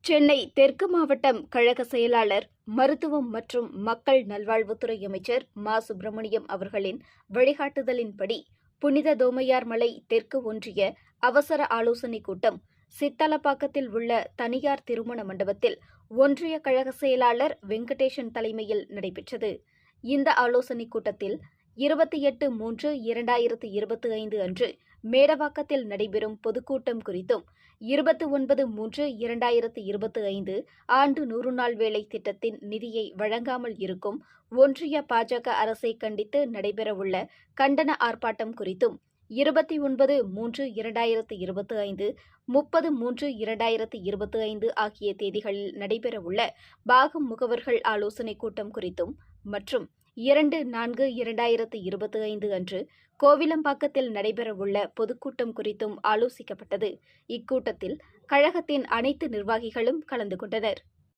சென்னை தெற்கு மாவட்டம் கழக செயலாளர், மருத்துவம் மற்றும் மக்கள் நல்வாழ்வுத்துறை அமைச்சர் மா. சுப்பிரமணியம் அவர்களின் வழிகாட்டுதலின்படி புனித தோமையார் மலை தெற்கு ஒன்றிய அவசர ஆலோசனைக் கூட்டம் சித்தலப்பாக்கத்தில் உள்ள தனியார் திருமண மண்டபத்தில் ஒன்றிய கழக செயலாளர் வெங்கடேசன் தலைமையில் நடைபெற்றது. இந்த ஆலோசனைக் கூட்டத்தில் 28/3/2025 அன்று மேடவாக்கத்தில் நடைபெறும் பொதுக்கூட்டம் குறித்தும், 29/3/2025 ஆண்டு 100 நாள் வேலை திட்டத்தின் நிதியை வழங்காமல் இருக்கும் ஒன்றிய பாஜக அரசை கண்டித்து நடைபெறவுள்ள கண்டன ஆர்ப்பாட்டம் குறித்தும், 29/3/2025, 30/3/2025 ஆகிய தேதிகளில் நடைபெறவுள்ள பாகம் முகவர்கள் ஆலோசனைக் கூட்டம் குறித்தும் மற்றும் 2/4/2025 அன்று கோவிலம்பாக்கத்தில் நடைபெறவுள்ள பொதுக்கூட்டம் குறித்தும் ஆலோசிக்கப்பட்டது. இக்கூட்டத்தில் கழகத்தின் அனைத்து நிர்வாகிகளும் கலந்து கொண்டனர்.